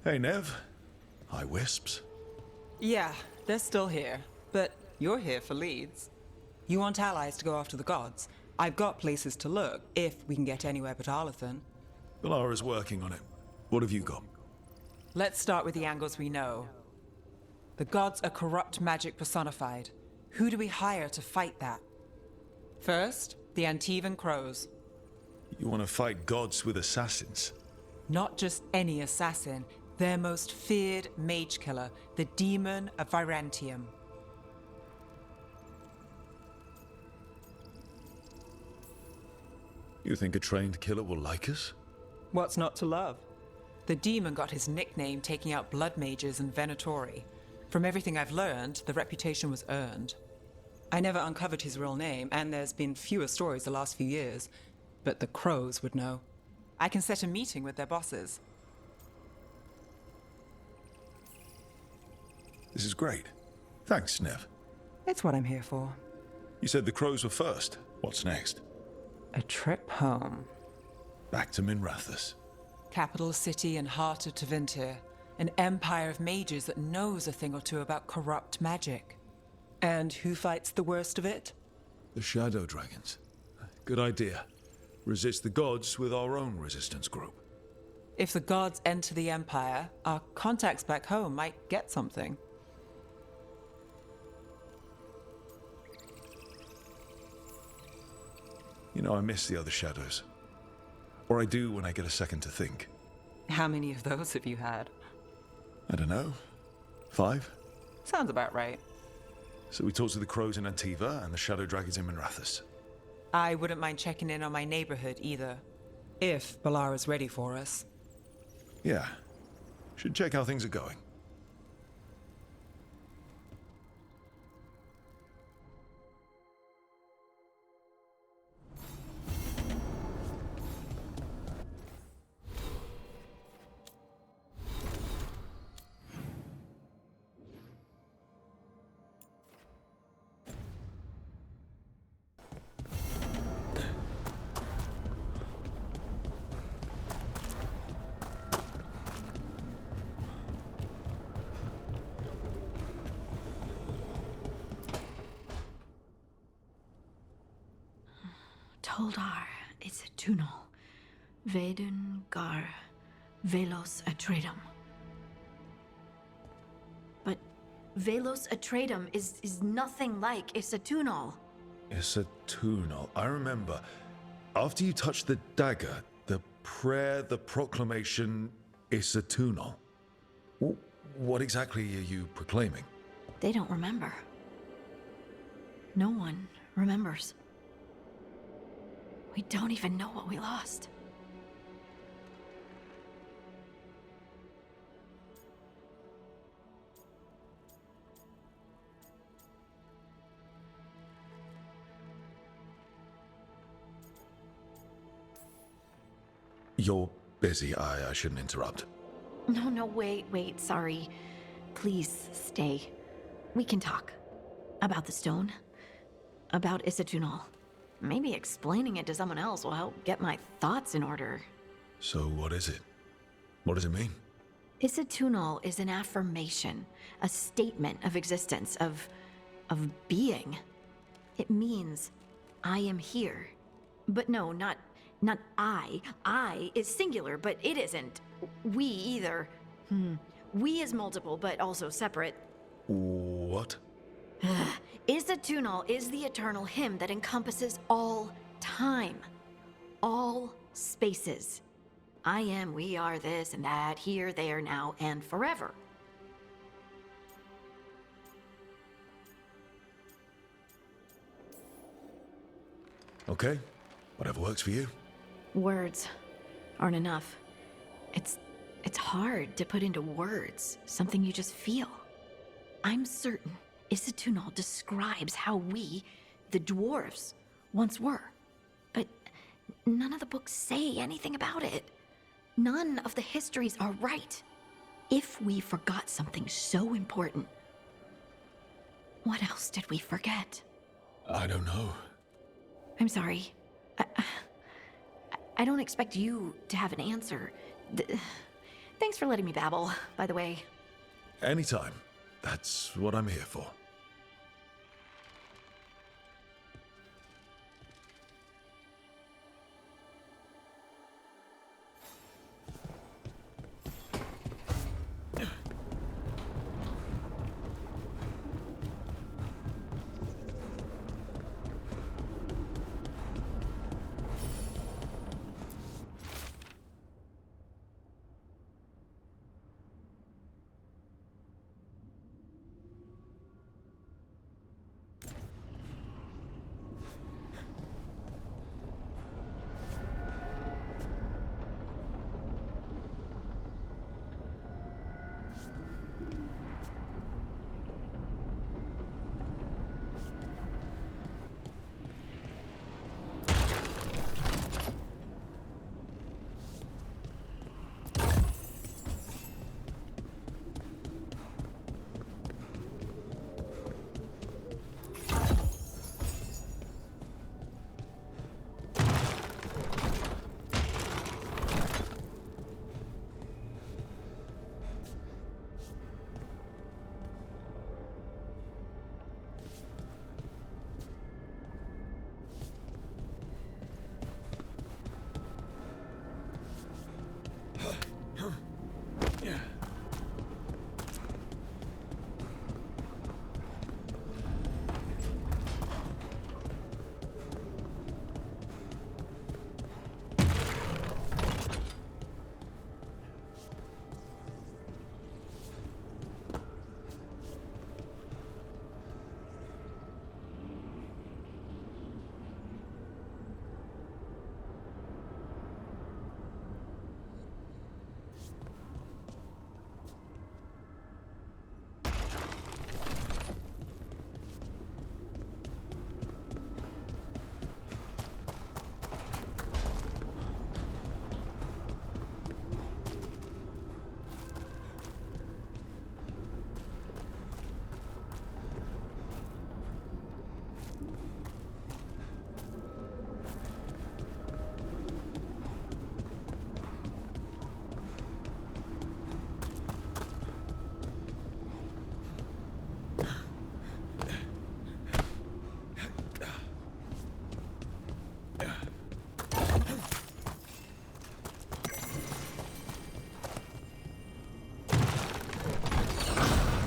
Hey, Nev. Hi, Wisps. Yeah, they're still here. But you're here for leads. You want allies to go after the gods? I've got places to look, if we can get anywhere but Arlathan. Valara's working on it. What have you got? Let's start with the angles we know. The gods are corrupt magic personified. Who do we hire to fight that? First, the Antivan Crows. You want to fight gods with assassins? Not just any assassin, their most feared mage killer, the Demon of Virantium. You think a trained killer will like us? What's not to love? The demon got his nickname taking out blood mages and Venatori. From everything I've learned, the reputation was earned. I never uncovered his real name, and there's been fewer stories the last few years, but the Crows would know. I can set a meeting with their bosses. This is great. Thanks, Nev. It's what I'm here for. You said the Crows were first. What's next? A trip home. Back to Minrathous. Capital city and heart of Tevinter. An empire of mages that knows a thing or two about corrupt magic. And who fights the worst of it? The Shadow Dragons. Good idea. Resist the gods with our own resistance group. If the gods enter the empire, our contacts back home might get something. You know, I miss the other shadows. Or I do when I get a second to think. How many of those have you had? I don't know. 5? Sounds about right. So we talked to the Crows in Antiva and the Shadow Dragons in Minrathous. I wouldn't mind checking in on my neighborhood either. If Balara's ready for us. Yeah. Should check how things are going. Toldar, it's a tunnel. Veilguard, Velos Atreitum. But Velos Atreitum is nothing like Isatunal. It's a tunel. I remember. After you touched the dagger, the prayer, the proclamation, it's a tunel. What exactly are you proclaiming? They don't remember. No one remembers. We don't even know what we lost. You're busy. I shouldn't interrupt. No, wait, sorry. Please stay. We can talk. About the stone. About Isatunal. Maybe explaining it to someone else will help get my thoughts in order. So what is it? What does it mean? Isatunal is an affirmation, a statement of existence, of being. It means, I am here. But no, not I. I is singular, but it isn't. We either. We is multiple, but also separate. What? Isatunal is the eternal hymn that encompasses all time. All spaces. I am, we are, this and that, here, there, now, and forever. Okay. Whatever works for you. Words aren't enough. It's hard to put into words something you just feel. I'm certain Isatunal describes how we, the dwarves, once were. But none of the books say anything about it. None of the histories are right. If we forgot something so important, what else did we forget? I don't know. I'm sorry. I don't expect you to have an answer. Thanks for letting me babble, by the way. Anytime. That's what I'm here for.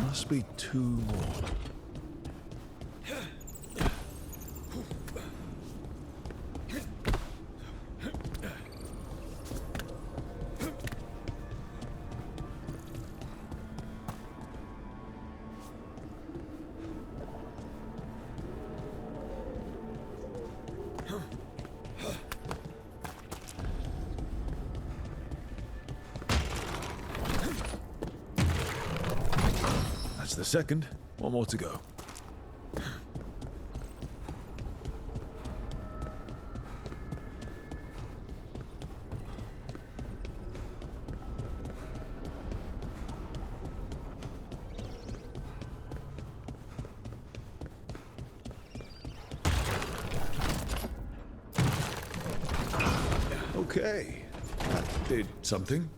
Must be 2 more. That's the second. 1 more to go. Okay, that did something.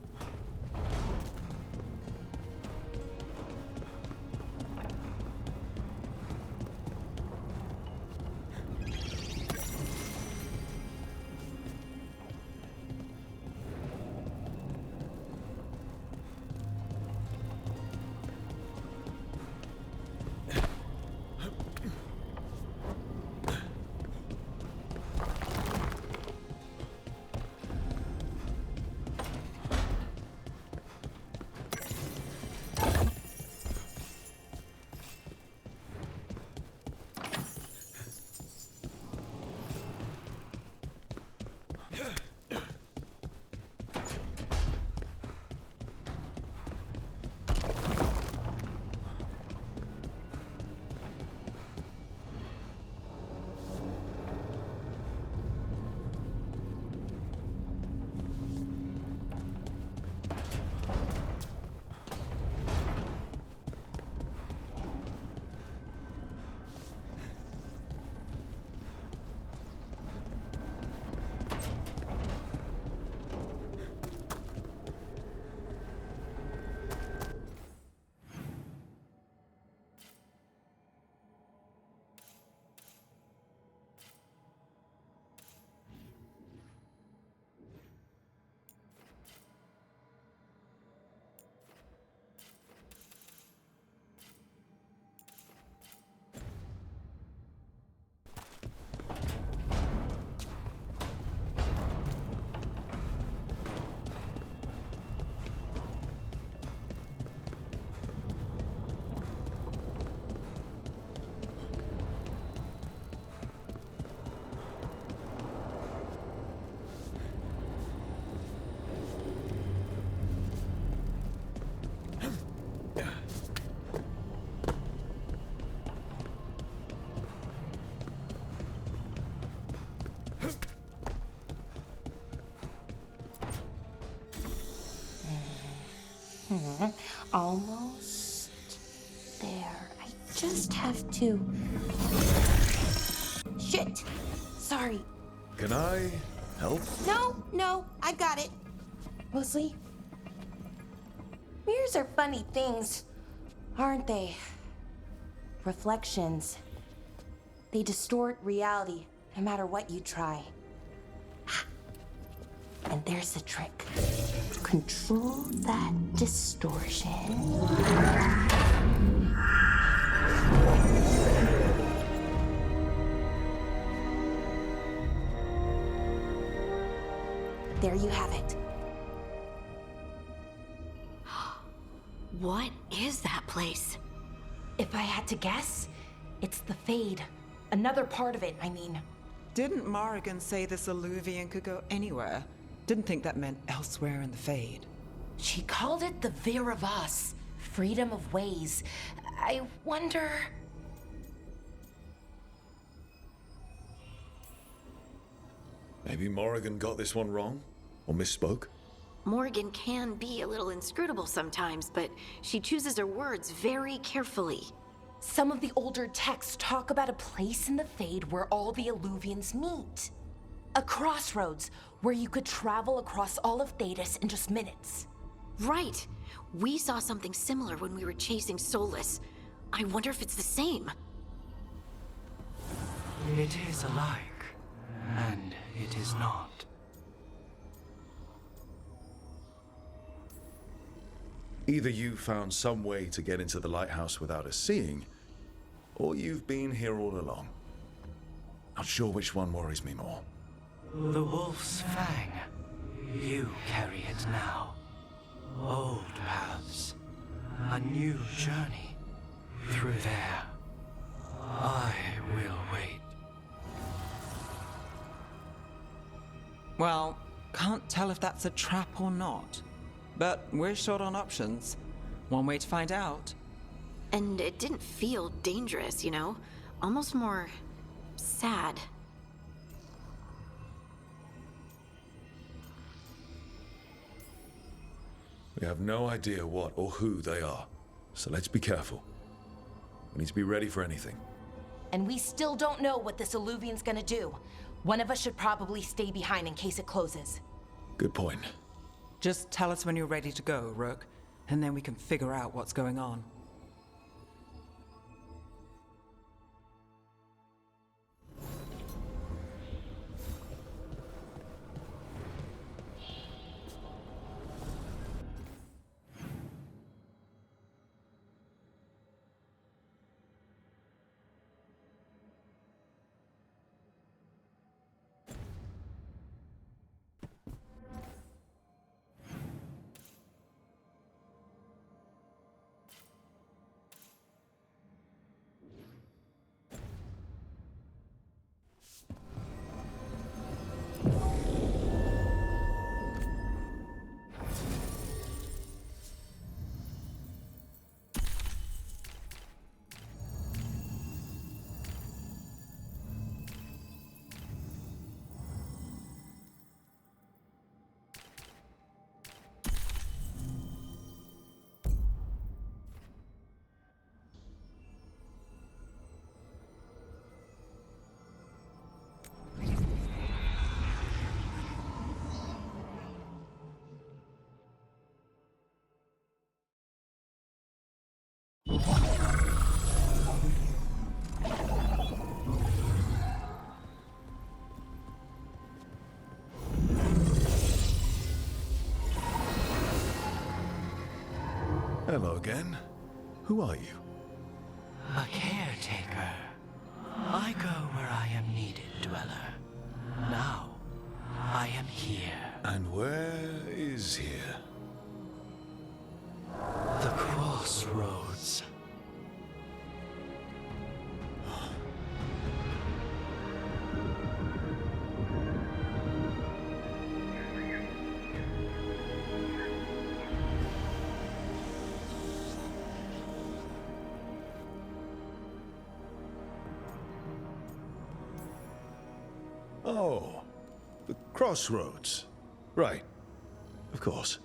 Almost there. I just have to... Shit! Sorry. Can I help? No, I got it. Mostly, mirrors are funny things, aren't they? Reflections. They distort reality, no matter what you try. And there's the trick. Control that distortion. There you have it. What is that place? If I had to guess, it's the Fade. Another part of it, I mean. Didn't Morrigan say this Illuvian could go anywhere? Didn't think that meant elsewhere in the Fade. She called it the Vir of Us, freedom of ways. I wonder... Maybe Morrigan got this one wrong? Or misspoke? Morgan can be a little inscrutable sometimes, but she chooses her words very carefully. Some of the older texts talk about a place in the Fade where all the Illuvians meet. A crossroads where you could travel across all of Thedas in just minutes. Right. We saw something similar when we were chasing Solus. I wonder if it's the same. It is alike, and it is not. Either you found some way to get into the lighthouse without us seeing, or you've been here all along. Not sure which one worries me more. The Wolf's Fang. You carry it now. Old paths. A new journey. Through there. I will wait. Well, can't tell if that's a trap or not. But we're short on options. One way to find out. And it didn't feel dangerous, you know? Almost more... sad. We have no idea what or who they are, so let's be careful. We need to be ready for anything. And we still don't know what this Illuvian's gonna do. One of us should probably stay behind in case it closes. Good point. Just tell us when you're ready to go, Rook, and then we can figure out what's going on. Hello again. Who are you? A caretaker. I go where I am needed, Dweller. Now, I am here. And where is here? The crossroads. Oh, the crossroads. Right. Of course.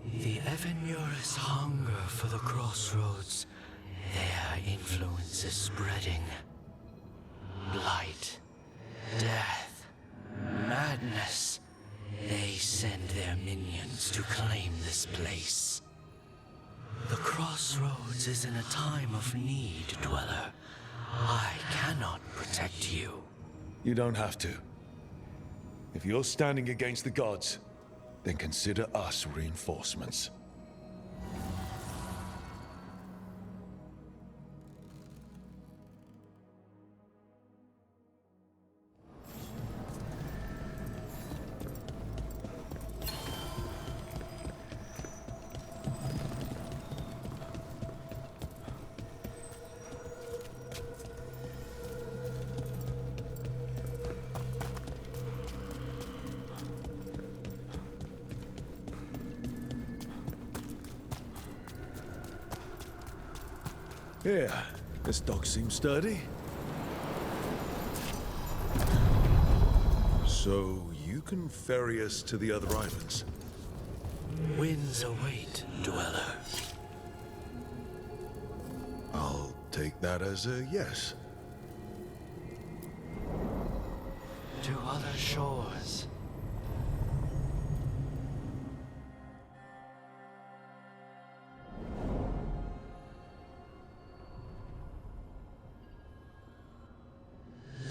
The Evenurus hunger for the crossroads. Their influence is spreading. Blight, death, madness. They send their minions to claim this place. The crossroads is in a time of need, Dweller. I cannot protect you. You don't have to. If you're standing against the gods, then consider us reinforcements. Yeah, this dock seems sturdy. So you can ferry us to the other islands? Winds await, Dweller. I'll take that as a yes. To other shores.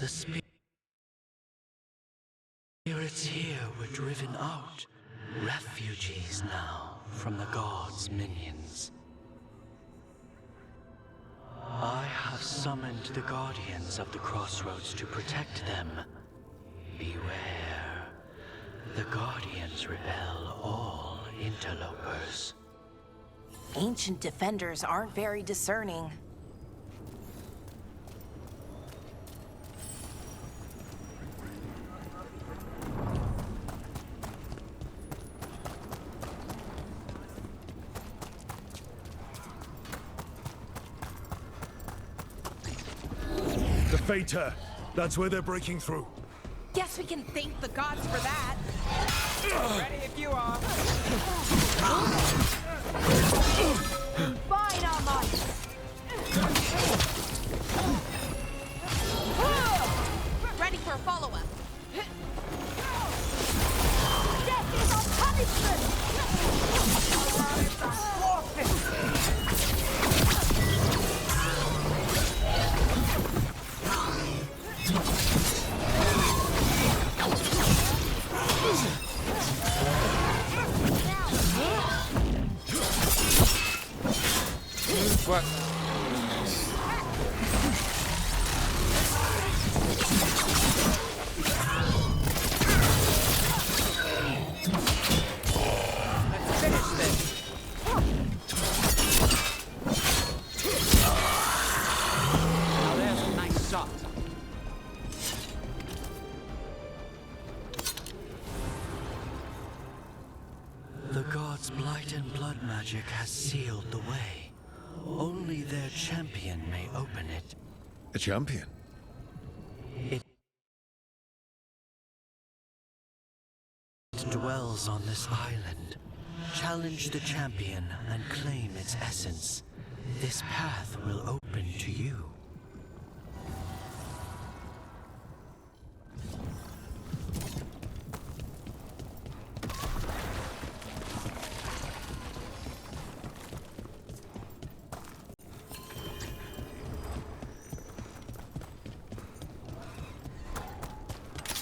The spirits here were driven out, refugees now from the gods' minions. I have summoned the guardians of the crossroads to protect them. Beware. The guardians repel all interlopers. Ancient defenders aren't very discerning. The Fater! That's where they're breaking through. Guess we can thank the gods for that. Ready if you are. Fine, Almighty. Ready for a follow-up. Death is our punishment! What? Let's finish this. Now there's a nice shot. The gods' blight and blood magic has sealed the way. Only their champion may open it. A champion? It dwells on this island. Challenge the champion and claim its essence. This path will open to you.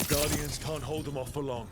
Guardians can't hold them off for long.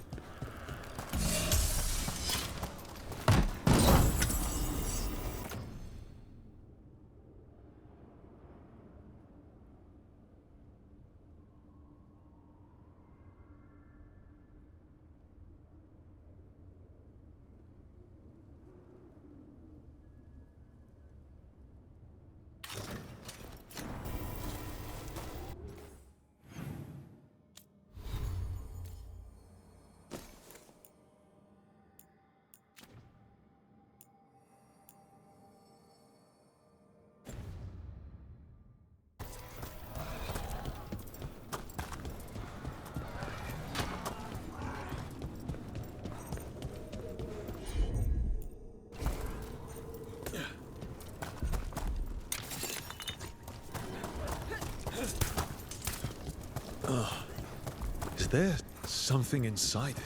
Is there something inside it?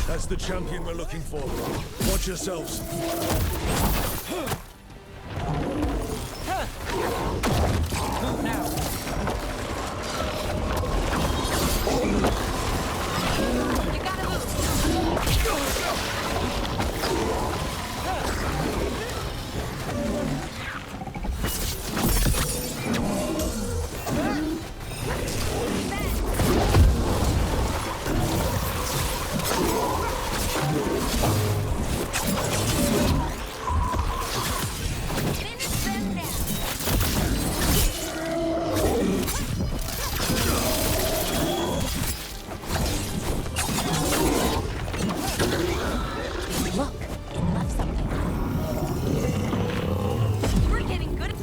That's the champion we're looking for. Watch yourselves. Move now. You gotta move. Look, it left something. We're getting good.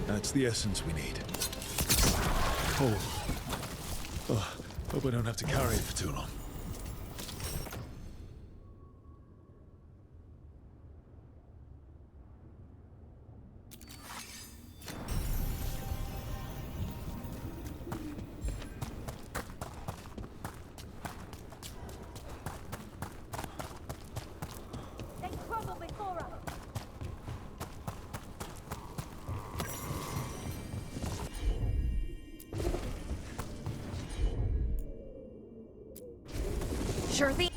That's the essence we need. Oh. Hope I don't have to carry it for too long. They crumble before us. Sure thing.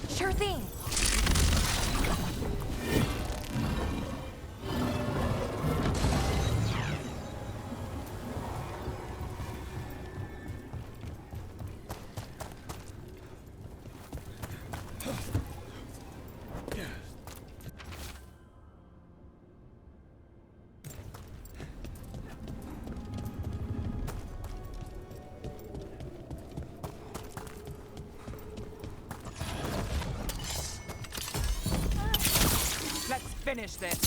Sure thing. Let's finish this.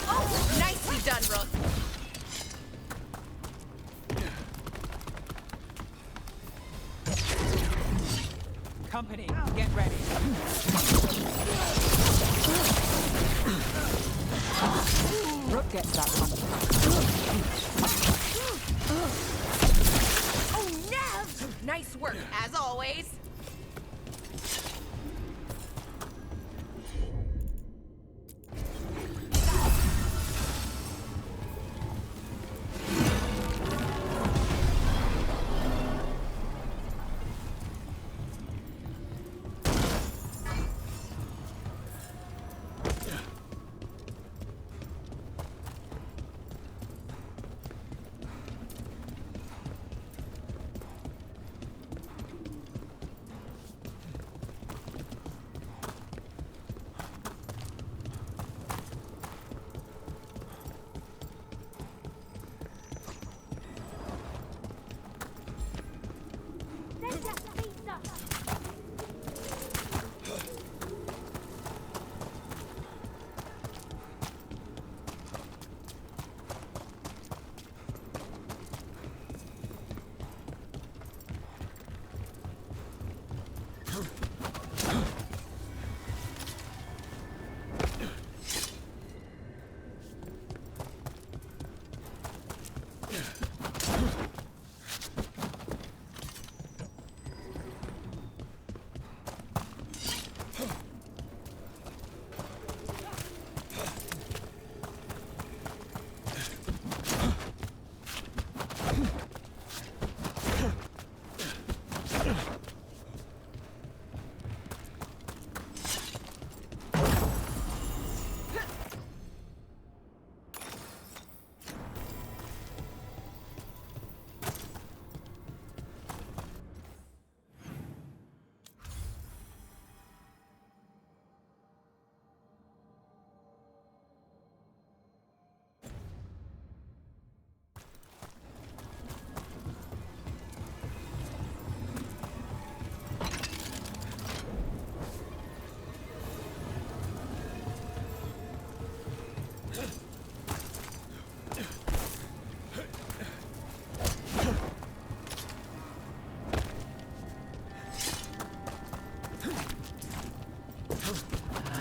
Oh, nicely done, Rook. Company, get ready. Rook gets that one. Oh, Nev! Nice work, as always.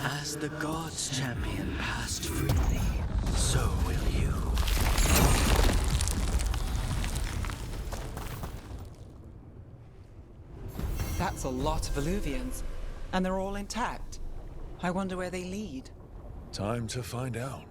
As the gods' champion passed freely, so will you. That's a lot of Illuvians, and they're all intact. I wonder where they lead. Time to find out.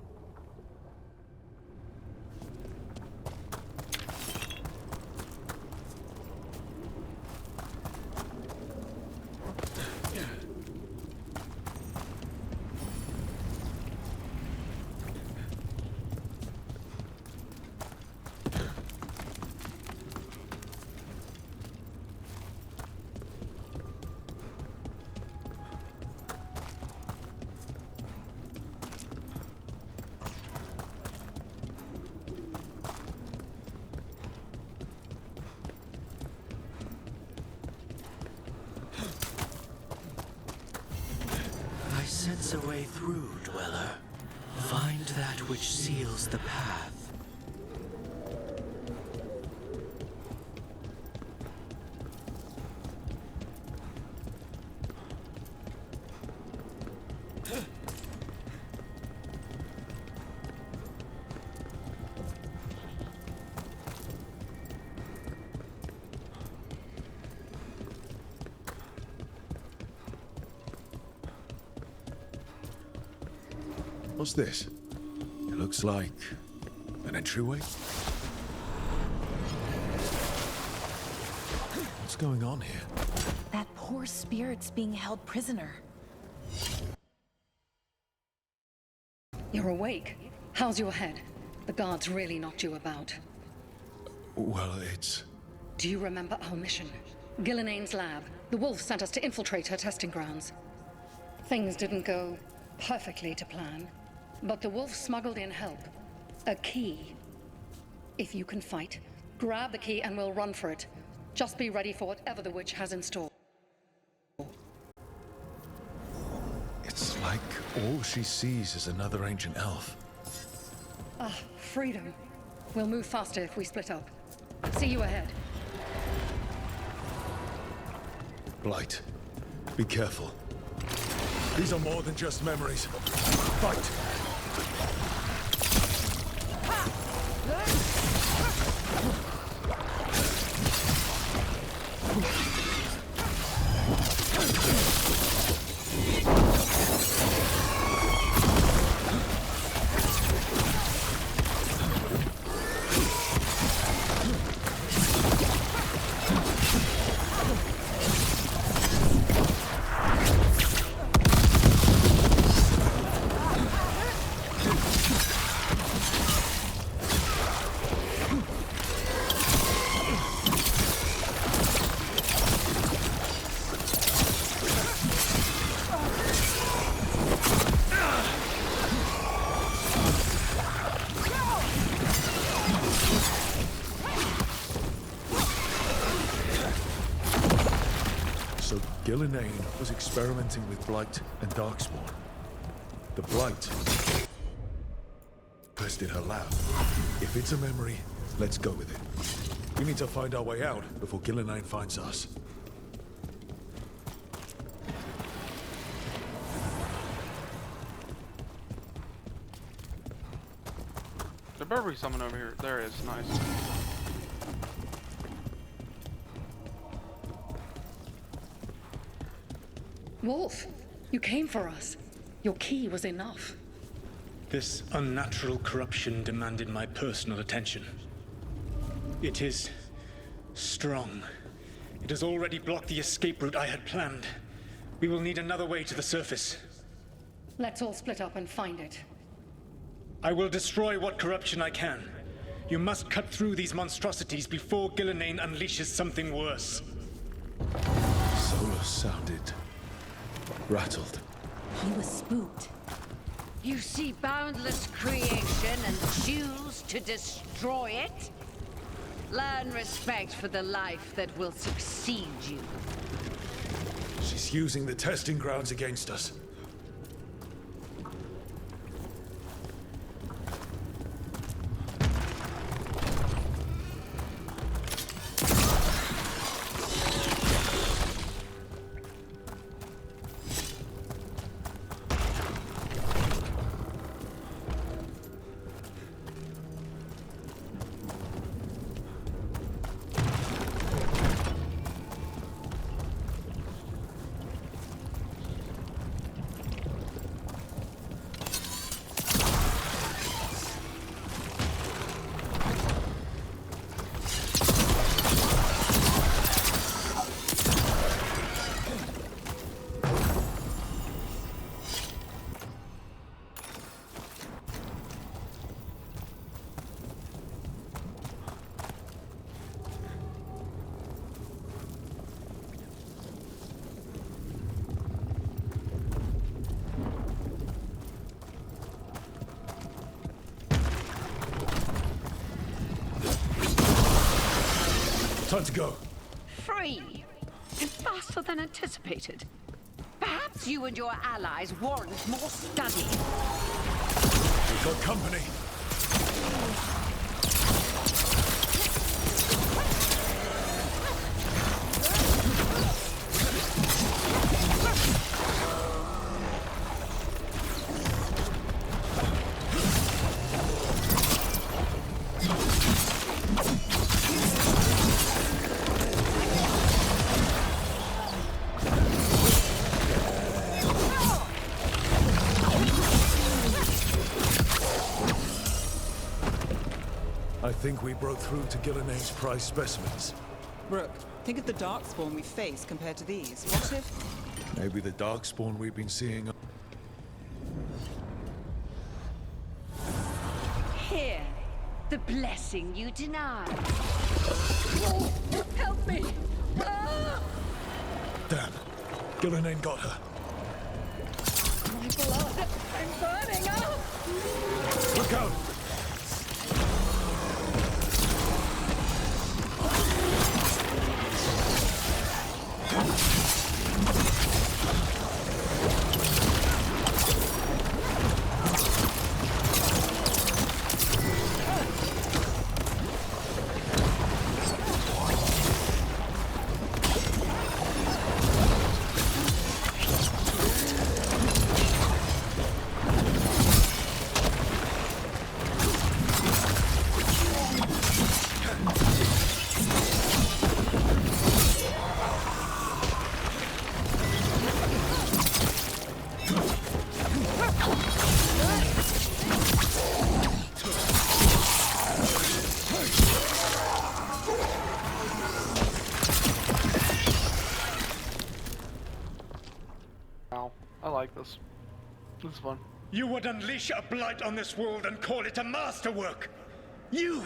I sense a way through, Dweller. Find that which seals the path. What's this? It looks like an entryway. What's going on here? That poor spirit's being held prisoner. You're awake. How's your head? The guards really knocked you about. Well, it's... Do you remember our mission? Gillenane's lab. The wolf sent us to infiltrate her testing grounds. Things didn't go perfectly to plan, but the wolf smuggled in help. A key. If you can fight, grab the key and we'll run for it. Just be ready for whatever the witch has in store. It's like all she sees is another ancient elf. Ah, freedom. We'll move faster if we split up. See you ahead. Blight, be careful. These are more than just memories. Fight! So Gillenane was experimenting with Blight and Darkspawn. The Blight tested her lab. If it's a memory, let's go with it. We need to find our way out before Gillenane finds us. There better be someone over here. There is. Nice. Wolf, you came for us. Your key was enough. This unnatural corruption demanded my personal attention. It is strong. It has already blocked the escape route I had planned. We will need another way to the surface. Let's all split up and find it. I will destroy what corruption I can. You must cut through these monstrosities before Gillenane unleashes something worse. Solus sounded rattled. He was spooked. You see boundless creation and choose to destroy it? Learn respect for the life that will succeed you. She's using the testing grounds against us. Time to go. Free? And faster than anticipated. Perhaps you and your allies warrant more study. We've got company. I think we broke through to Gillenane's prized specimens. Rook, think of the darkspawn we face compared to these. What if... Maybe the darkspawn we've been seeing... Here, the blessing you denied. Help me! Ah! Damn. Gillenane got her. My blood! I'm burning up! Look out! Wow, I like this. This is fun. You would unleash a blight on this world and call it a masterwork! You,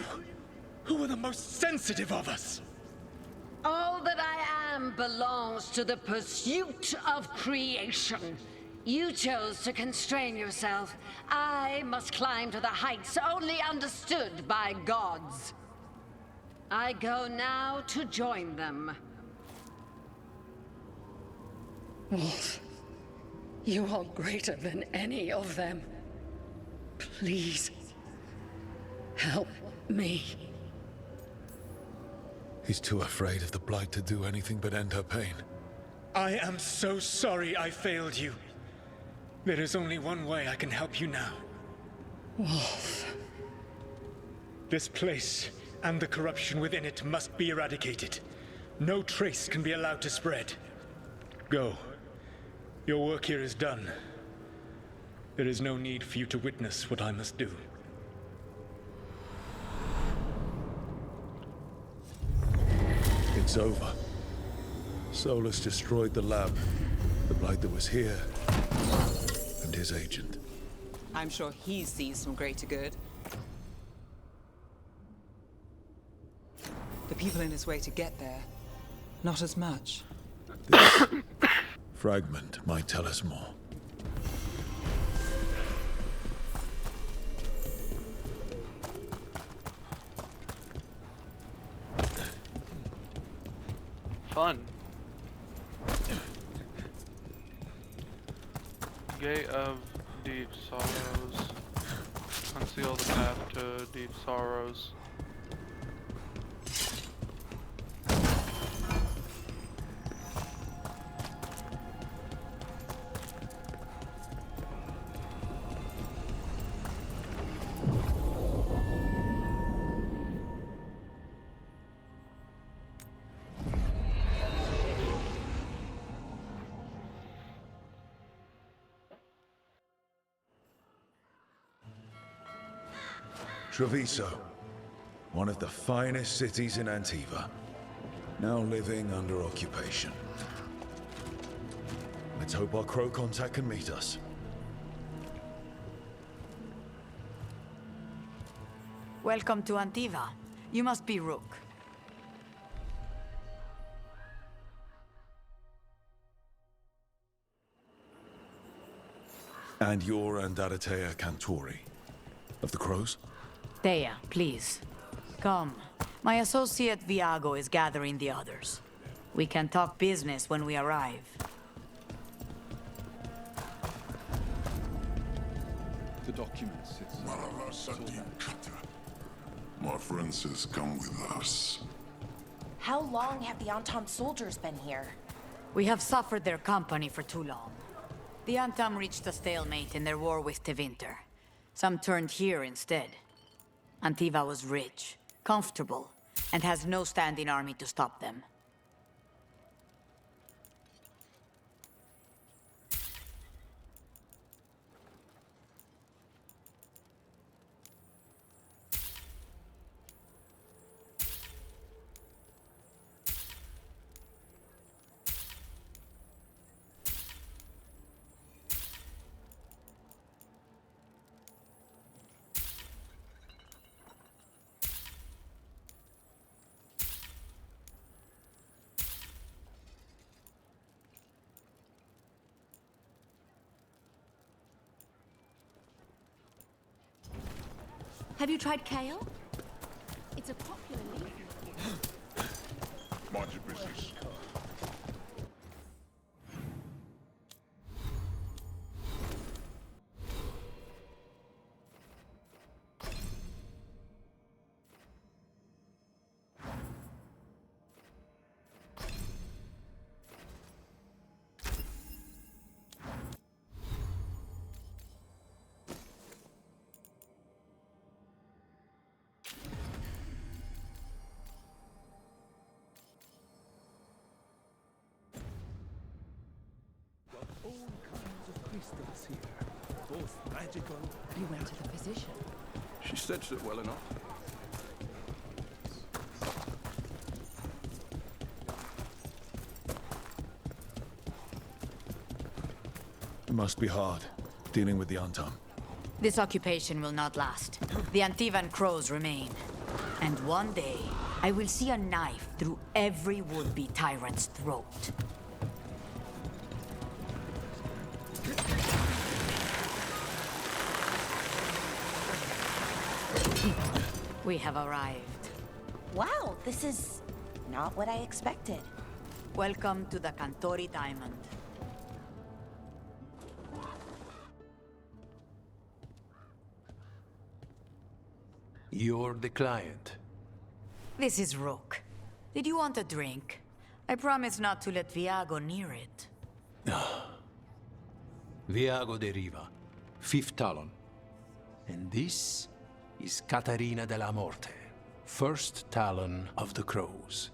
who are the most sensitive of us! All that I am belongs to the pursuit of creation. You chose to constrain yourself. I must climb to the heights only understood by gods. I go now to join them. Wolf, you are greater than any of them. Please, help me. He's too afraid of the Blight to do anything but end her pain. I am so sorry I failed you. There is only one way I can help you now. Wolf. This place and the corruption within it must be eradicated. No trace can be allowed to spread. Go. Your work here is done. There is no need for you to witness what I must do. It's over. Solus destroyed the lab, the Blight that was here, and his agent. I'm sure he sees some greater good. The people in his way to get there, not as much. This fragment might tell us more. Fun. Gate of Deep Sorrows. Conceal the path to Deep Sorrows. Treviso, one of the finest cities in Antiva, now living under occupation. Let's hope our crow contact can meet us. Welcome to Antiva. You must be Rook. And you're Andaratea Cantori, of the Crows? Thea, please. Come. My associate Viago is gathering the others. We can talk business when we arrive. The documents. My friend says come with us. How long have the Antam soldiers been here? We have suffered their company for too long. The Antam reached a stalemate in their war with Tevinter. Some turned here instead. Antiva was rich, comfortable, and has no standing army to stop them. Have you tried kale? It's a popular leaf. Mind your business. Magical. You went to the physician. She stitched it well enough. It must be hard, dealing with the Antam. This occupation will not last. The Antivan crows remain. And one day, I will see a knife through every would-be tyrant's throat. We have arrived. Wow, this is not what I expected. Welcome to the Cantori Diamond. You're the client. This is Rook. Did you want a drink? I promise not to let Viago near it. Viago de Riva, fifth Talon. And this is Catarina de la Morte, first Talon of the Crows.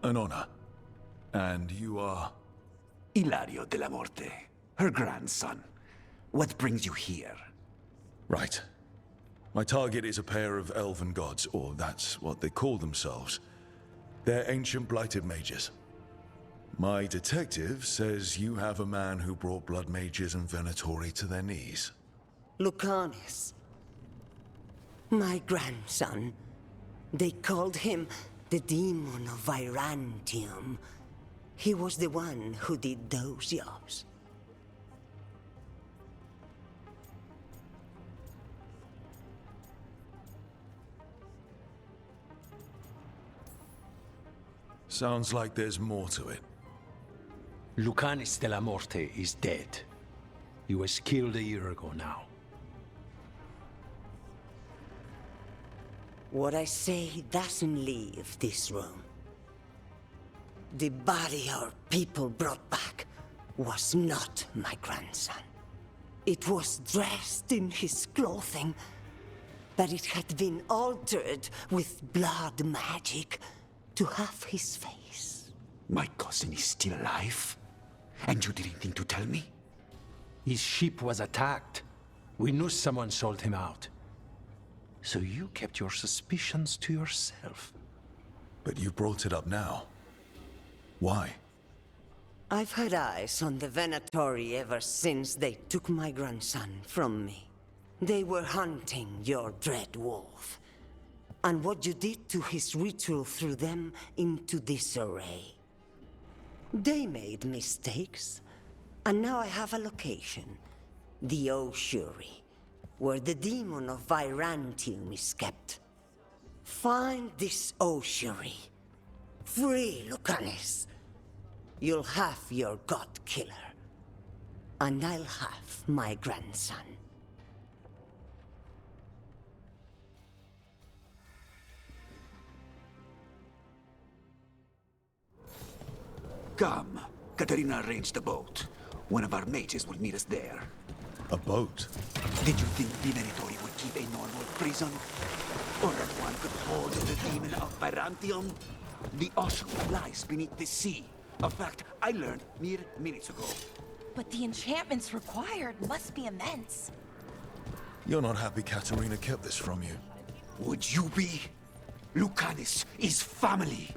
An honor. And you are? Ilario de la Morte, her grandson. What brings you here? Right. My target is a pair of elven gods, or that's what they call themselves. They're ancient blighted mages. My detective says you have a man who brought blood mages and Venatori to their knees. Lucanis. My grandson. They called him the Demon of Virantium. He was the one who did those jobs. Sounds like there's more to it. Lucanis de la Morte is dead. He was killed a year ago now. What I say doesn't leave this room. The body our people brought back was not my grandson. It was dressed in his clothing, but it had been altered with blood magic to have his face. My cousin is still alive? And you didn't think to tell me? His ship was attacked. We knew someone sold him out. So you kept your suspicions to yourself. But you brought it up now. Why? I've had eyes on the Venatori ever since they took my grandson from me. They were hunting your dread wolf. And what you did to his ritual threw them into disarray. They made mistakes, and now I have a location. The Oshuri, where the demon of Virantium is kept. Find this ossuary. Free Lucanus. You'll have your god killer. And I'll have my grandson. Come. Katarina arranged a boat. One of our mages will meet us there. A boat? Did you think the Venatori would keep a normal prison? Or that one could hold the demon of Byzantium? The ossuary lies beneath the sea. A fact I learned mere minutes ago. But the enchantments required must be immense. You're not happy Katarina kept this from you. Would you be? Lucanus is family.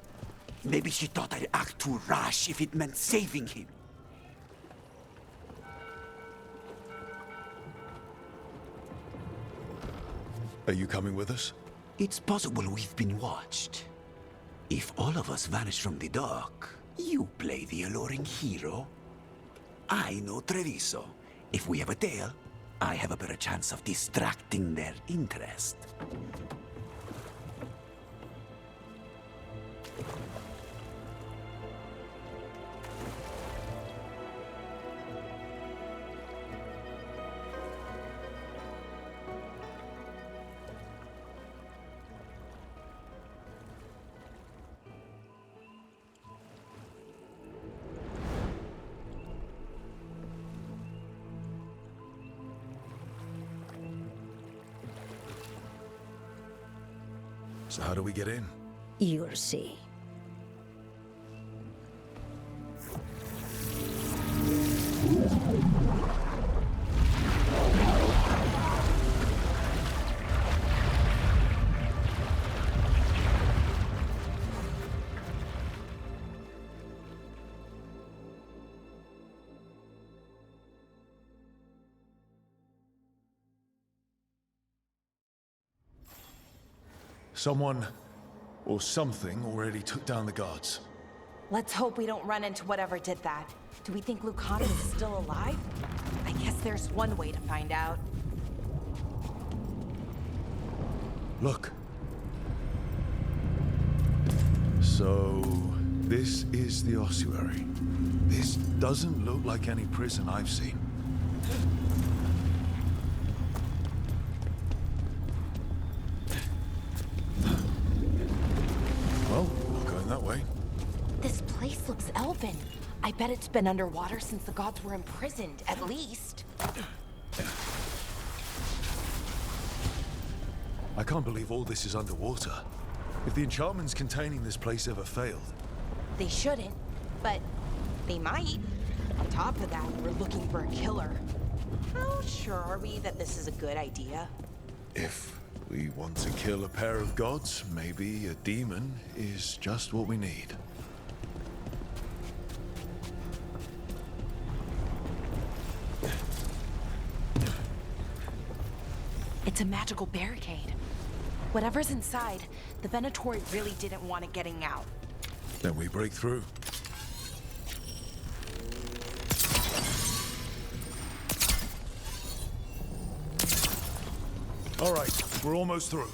Maybe she thought I'd act too rash if it meant saving him. Are you coming with us? It's possible we've been watched. If all of us vanish from the dock, you play the alluring hero. I know Treviso. If we have a tail, I have a better chance of distracting their interest. So how do we get in? You'll see. Someone or something already took down the guards. Let's hope we don't run into whatever did that. Do we think Lucanus is still alive? I guess there's one way to find out. Look. So, this is the ossuary. This doesn't look like any prison I've seen. Well, not going that way. This place looks elven. I bet it's been underwater since the gods were imprisoned, at least. I can't believe all this is underwater. If the enchantments containing this place ever failed. They shouldn't, but they might. On top of that, we're looking for a killer. How sure are we that this is a good idea? If we want to kill a pair of gods, maybe a demon is just what we need. It's a magical barricade. Whatever's inside, the Venatori really didn't want it getting out. Then we break through. All right, we're almost through.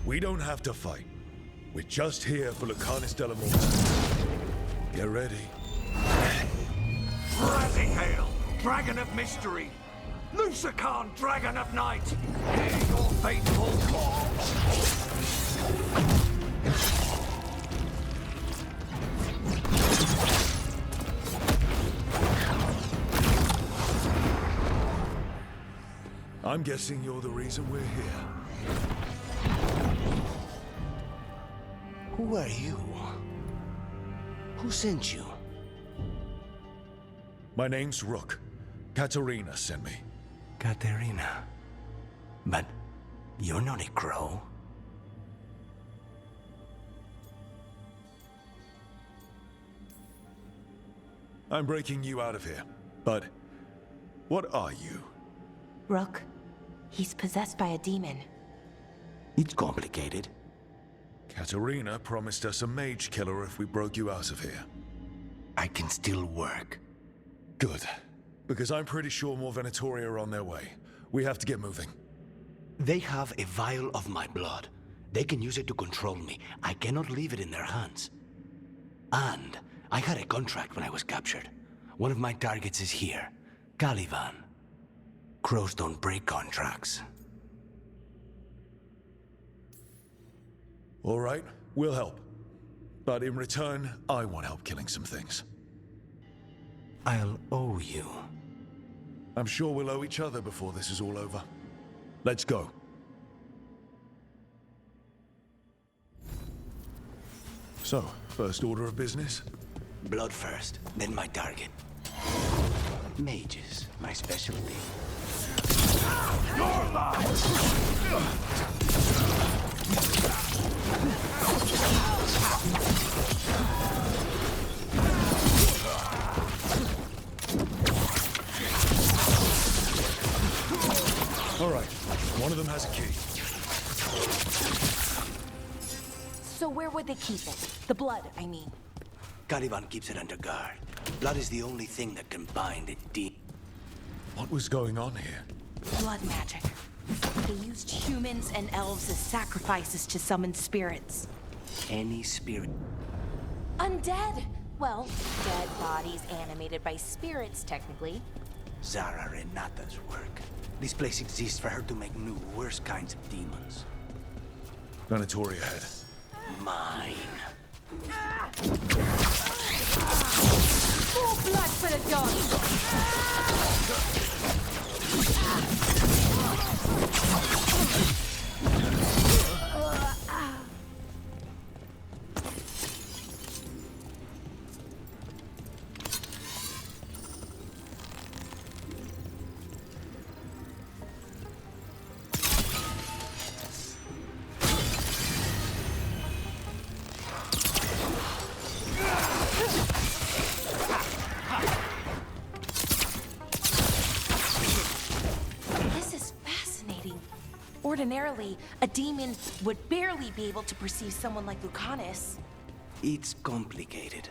We don't have to fight. We're just here for Lucanus de la Morte. Get ready. Rising Hail, Dragon of Mystery! Lucican, Dragon of Night! Hear your faithful call! I'm guessing you're the reason we're here. Who are you? Who sent you? My name's Rook. Katerina sent me. Katerina. But you're not a crow. I'm breaking you out of here. But what are you? Rook, he's possessed by a demon. It's complicated. Katerina promised us a mage killer if we broke you out of here. I can still work. Good. Because I'm pretty sure more Venatori are on their way. We have to get moving. They have a vial of my blood. They can use it to control me. I cannot leave it in their hands. And I had a contract when I was captured. One of my targets is here, Caliban. Crows don't break contracts. All right, we'll help. But in return, I want help killing some things. I'll owe you. I'm sure we'll owe each other before this is all over. Let's go. So, first order of business? Blood first, then my target. Mages, my specialty. Your All right, one of them has a key. So where would they keep it? The blood, I mean. Caliban keeps it under guard. Blood is the only thing that can bind it deep. What was going on here? Blood magic. They used humans and elves as sacrifices to summon spirits. Any spirit. Undead! Well, dead bodies animated by spirits, technically. Zara Renata's work. This place exists for her to make new, worse kinds of demons. Venatori ahead. Mine. More blood for the This is fascinating. Ordinarily, a demon would barely be able to perceive someone like Lucanus. It's complicated.